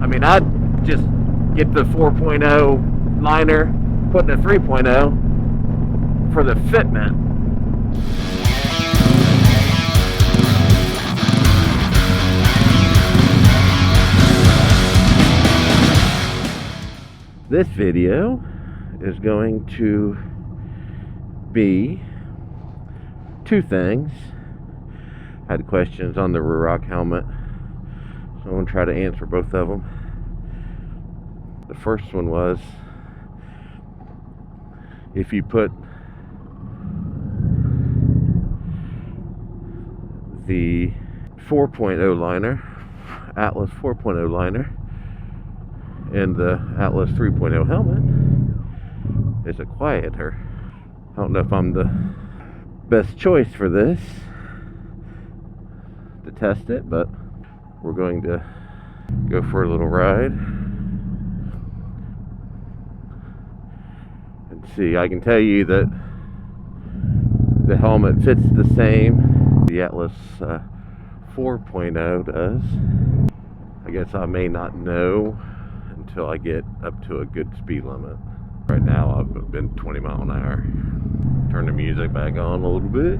mean, I'd just get the 4.0 liner, put in a 3.0 for the fitment. This video is going to be two things. I had questions on the Ruroc helmet, so I'm going to try to answer both of them. The first one was, if you put the 4.0 liner, Atlas 4.0 liner, and the Atlas 3.0 helmet, is it quieter? I don't know if I'm the best choice for this to test it, but we're going to go for a little ride and see. I can tell you that the helmet fits the same the Atlas 4.0 does. I guess I may not know until I get up to a good speed limit. Right now I've been 20 miles an hour. Turn the music back on a little bit.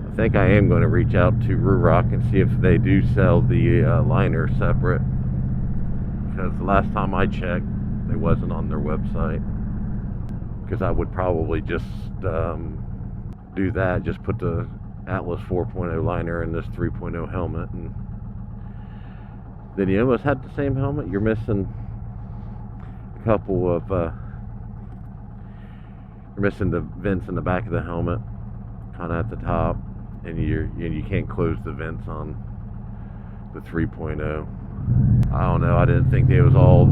I think I am going to reach out to Ruroc and see if they do sell the liner separate, because the last time I checked it wasn't on their website. Because I would probably just do that, just put the Atlas 4.0 liner in this 3.0 helmet, and then you almost had the same helmet. You're missing a couple of you're missing the vents in the back of the helmet, kind of at the top, and you can't close the vents on the 3.0. I don't know, I didn't think they was all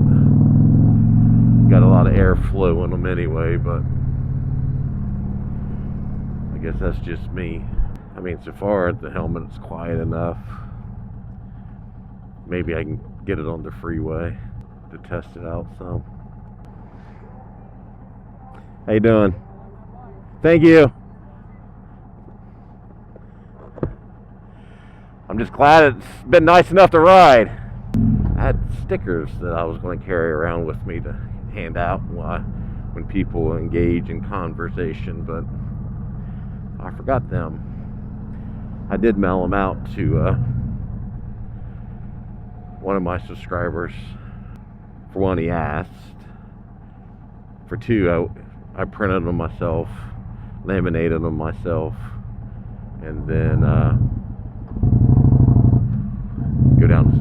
got a lot of airflow in them anyway, but I guess that's just me. I mean, so far the helmet's quiet enough. Maybe I can get it on the freeway to test it out some. How you doing? Thank you. I'm just glad it's been nice enough to ride. I had stickers that I was going to carry around with me to hand out when people engage in conversation, but I forgot them. I did mail them out to one of my subscribers. For one, he asked. For two, I printed them myself, laminated them myself, and then go down,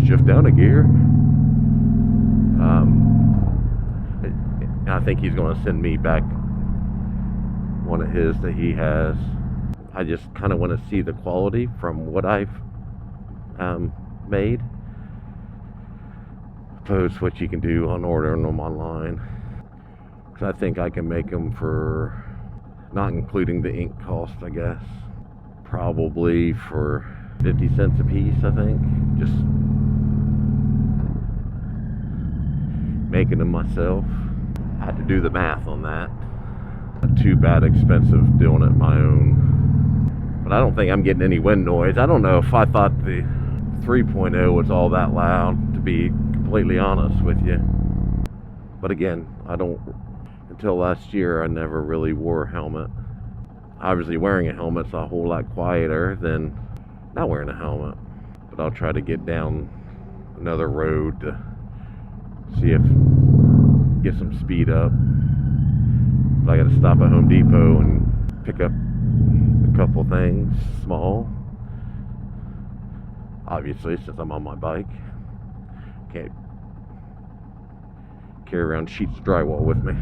shift down a gear. I think he's going to send me back one of his that he has. I just kind of want to see the quality from what I've made, opposed to what you can do on ordering them online. Because I think I can make them for, not including the ink cost, I guess, probably for 50 cents a piece, I think. Just making them myself. I had to do the math on that. Not too bad expensive doing it my own. But I don't think I'm getting any wind noise. I don't know if I thought the 3.0 was all that loud, to be completely honest with you. But again, until last year, I never really wore a helmet. Obviously wearing a helmet's a whole lot quieter than not wearing a helmet. But I'll try to get down another road to see if get some speed up. But I gotta stop at Home Depot and pick up a couple things, small. Obviously, since I'm on my bike, can't carry around sheets of drywall with me.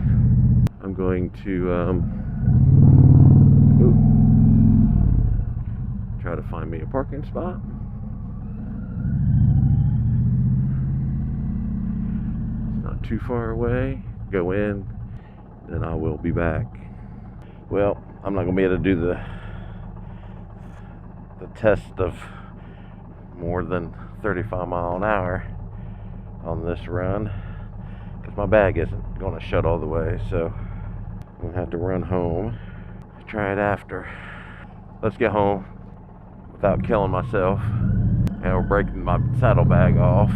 I'm going to try to find me a parking spot. It's not too far away. Go in, then I will be back. Well, I'm not going to be able to do the test of more than 35 miles an hour on this run, because my bag isn't going to shut all the way, so I'm going to have to run home, try it after. Let's get home without killing myself And we're breaking my saddlebag off.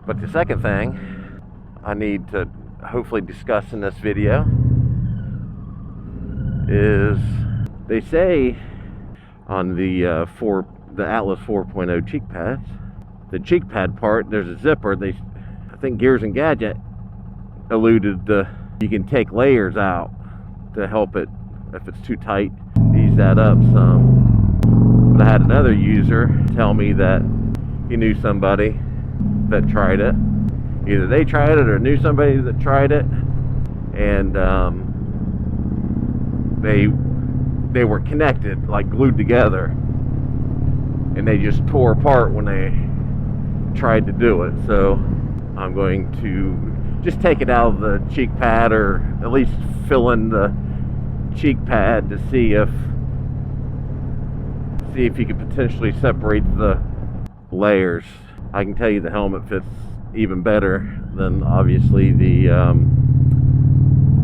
But the second thing I need to hopefully discuss in this video is, they say on the Atlas 4.0 cheek pads, the cheek pad part, there's a zipper. I think Gears and Gadget alluded to, you can take layers out to help it, if it's too tight, ease that up some. But I had another user tell me that he knew somebody that tried it. Either they tried it or knew somebody that tried it, and they were connected, like glued together, and they just tore apart when they tried to do it. So I'm going to just take it out of the cheek pad, or at least fill in the cheek pad to see if you could potentially separate the layers. I can tell you the helmet fits even better than obviously the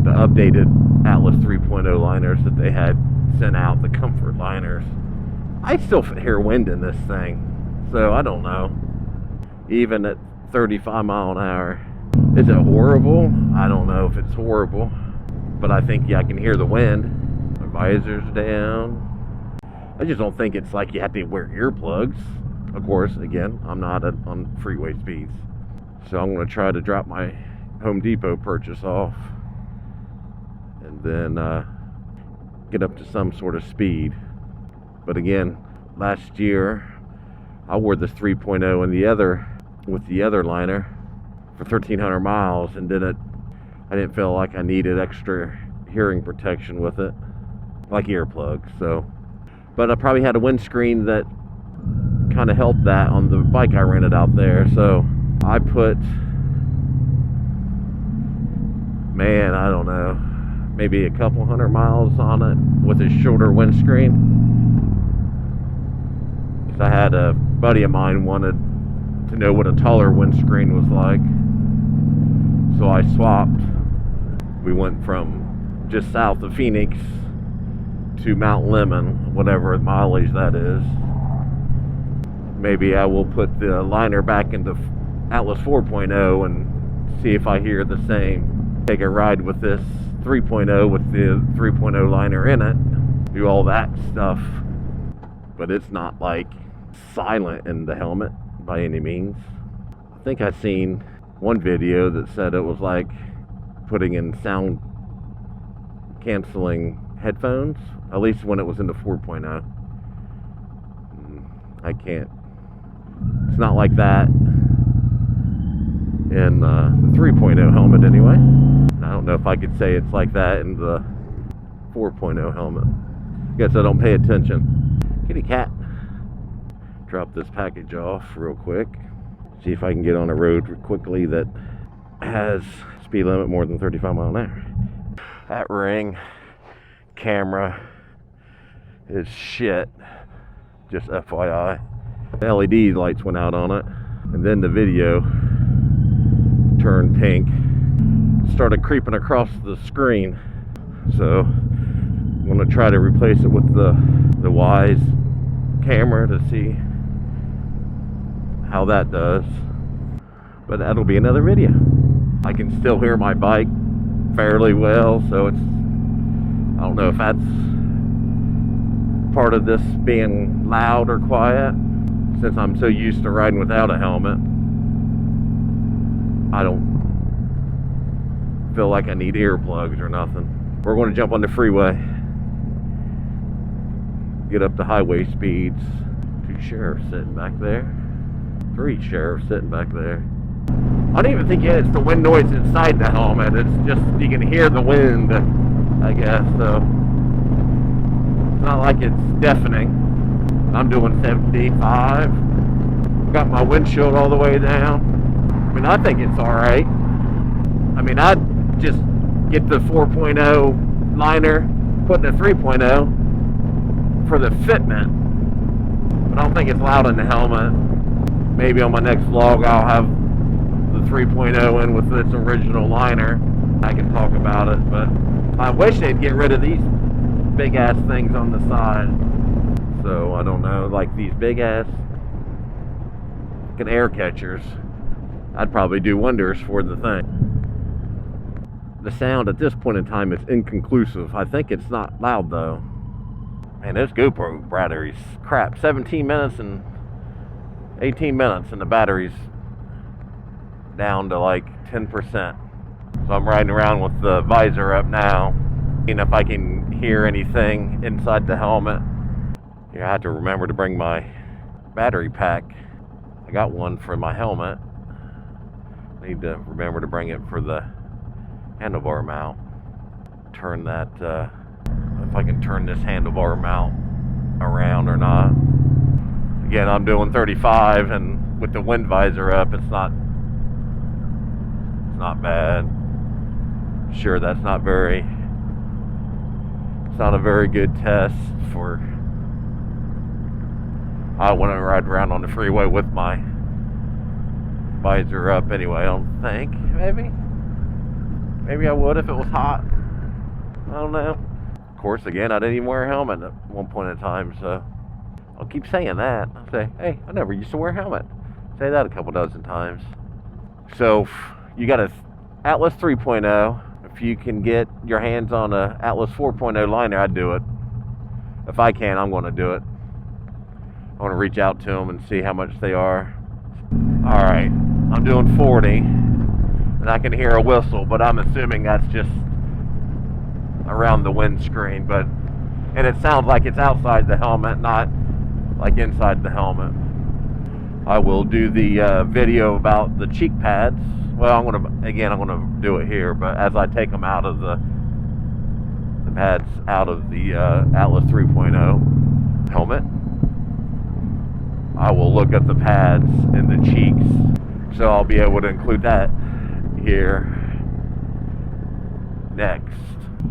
updated Atlas 3.0 liners that they had sent out, the comfort liners. I still hear wind in this thing, so I don't know. Even at 35 mile an hour, is it horrible? I don't know if it's horrible, but I think, yeah, I can hear the wind. My visor's down. I just don't think it's like you have to wear earplugs. Of course, again, I'm not on freeway speeds. So I'm going to try to drop my Home Depot purchase off and then get up to some sort of speed. But again, last year I wore this 3.0 and with the other liner for 1,300 miles and I didn't feel like I needed extra hearing protection with it, like earplugs. So, but I probably had a windscreen that kind of helped that on the bike I rented out there. So I put, man, I don't know, maybe a couple hundred miles on it with a shorter windscreen. Because I had a buddy of mine wanted to know what a taller windscreen was like. So I swapped. We went from just south of Phoenix to Mount Lemmon, whatever mileage that is. Maybe I will put the liner back into Atlas 4.0 and see if I hear the same. Take a ride with this 3.0 with the 3.0 liner in it. Do all that stuff. But it's not like silent in the helmet by any means. I think I've seen one video that said it was like putting in sound canceling headphones, at least when it was in the 4.0. I can't. It's not like that in the 3.0 helmet anyway. I don't know if I could say it's like that in the 4.0 helmet. Guess I don't pay attention. Kitty cat. Drop this package off real quick. See if I can get on a road quickly that has speed limit more than 35 miles an hour. That Ring camera is shit. Just FYI. The LED lights went out on it, and then the video turned pink, started creeping across the screen. So I'm going to try to replace it with the Wise camera to see how that does. But that'll be another video. I can still hear my bike fairly well, so it's, I don't know if that's part of this being loud or quiet. Since I'm so used to riding without a helmet, I don't feel like I need earplugs or nothing. We're going to jump on the freeway, get up to highway speeds. 2 sheriffs sitting back there, 3 sheriffs sitting back there. I don't even think it's the wind noise inside the helmet. It's just you can hear the wind, I guess. So it's not like it's deafening. I'm doing 75. Got my windshield all the way down. I mean, I think it's alright. I mean, I'd just get the 4.0 liner, put in a 3.0 for the fitment. But I don't think it's loud in the helmet. Maybe on my next vlog I'll have the 3.0 in with its original liner. I can talk about it, but I wish they'd get rid of these big ass things on the side. So I don't know, like these big ass fucking air catchers, I'd probably do wonders for the thing. The sound at this point in time is inconclusive. I think it's not loud though. Man, this GoPro battery's crap. 17 minutes and 18 minutes and the battery's down to like 10%. So I'm riding around with the visor up now, seeing if I can hear anything inside the helmet. Yeah, I have to remember to bring my battery pack. I got one for my helmet. Need to remember to bring it for the handlebar mount. Turn that, if I can turn this handlebar mount around or not. Again, I'm doing 35, and with the wind visor up, it's not bad. Sure, that's not it's not a very good test for, I wouldn't ride around on the freeway with my visor up anyway, I don't think. Maybe I would if it was hot. I don't know. Of course, again, I didn't even wear a helmet at one point in time, so I'll keep saying that. I'll say, hey, I never used to wear a helmet. Say that a couple dozen times. So, you got a Atlas 3.0. If you can get your hands on a Atlas 4.0 liner, I'd do it. If I can, I'm going to do it. I want to reach out to them and see how much they are. Alright, I'm doing 40, and I can hear a whistle, but I'm assuming that's just around the windscreen, and it sounds like it's outside the helmet, not like inside the helmet. I will do the video about the cheek pads. Well, I'm gonna do it here, but as I take them out of the pads out of the Atlas 3.0 helmet, I will look at the pads and the cheeks, so I'll be able to include that here next.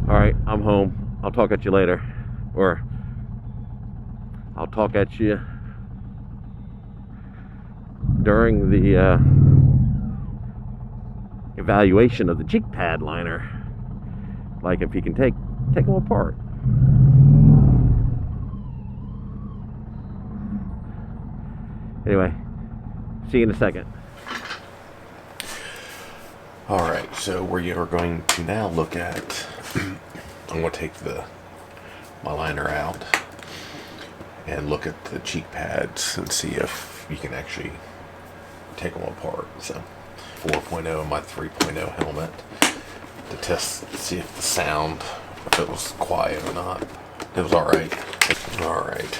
Alright, I'm home. I'll talk at you later. Or I'll talk at you during the evaluation of the cheek pad liner. Like if you can take them apart. Anyway, see you in a second. Alright, so we are going to now look at, I'm going to take my liner out and look at the cheek pads and see if you can actually take them apart. So 4.0 and my 3.0 helmet to test, see if the sound, if it was quiet or not. It was alright. Alright.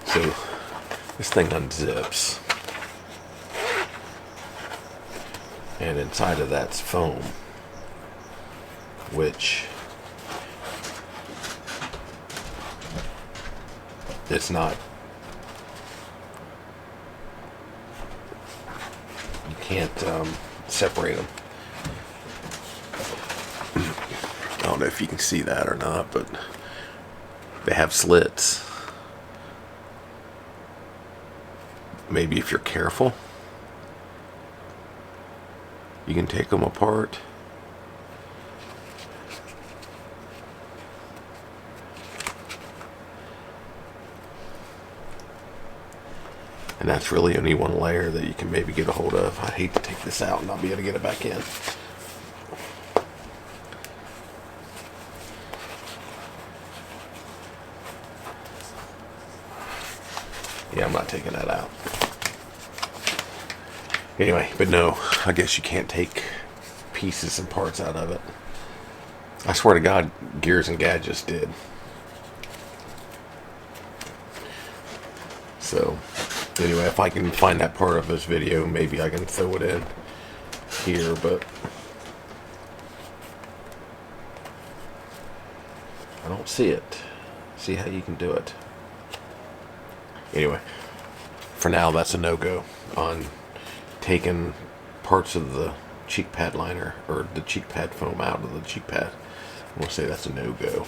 So this thing unzips, and inside of that's foam, which it's not, you can't separate them. I don't know if you can see that or not, but they have slits. Maybe if you're careful, you can take them apart. And that's really only one layer that you can maybe get a hold of. I hate to take this out and not be able to get it back in. Yeah, I'm not taking that out. Anyway, but no, I guess you can't take pieces and parts out of it. I swear to God, Gears and Gadgets did. So, anyway, if I can find that part of this video, maybe I can throw it in here, but I don't see it. See how you can do it. Anyway, for now, that's a no-go on taking parts of the cheek pad liner or the cheek pad foam out of the cheek pad. I'm gonna say that's a no-go.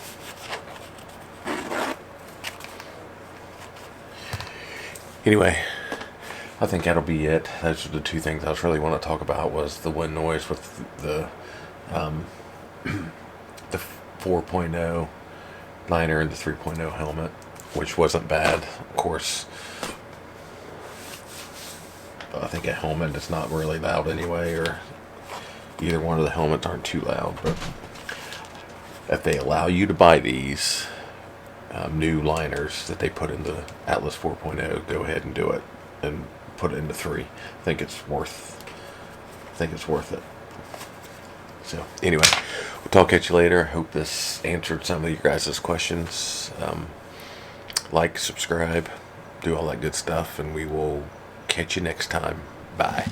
Anyway, I think that'll be it. Those are the two things I really want to talk about, was the wind noise with the 4.0 liner and the 3.0 helmet, which wasn't bad. Of course, I think a helmet is not really loud anyway, or either one of the helmets aren't too loud. But if they allow you to buy these new liners that they put in the Atlas 4.0, go ahead and do it and put it into 3. I think it's worth it. So anyway, we'll talk at you later. Hope this answered some of your guys' questions. Like, subscribe, do all that good stuff, and we will catch you next time. Bye.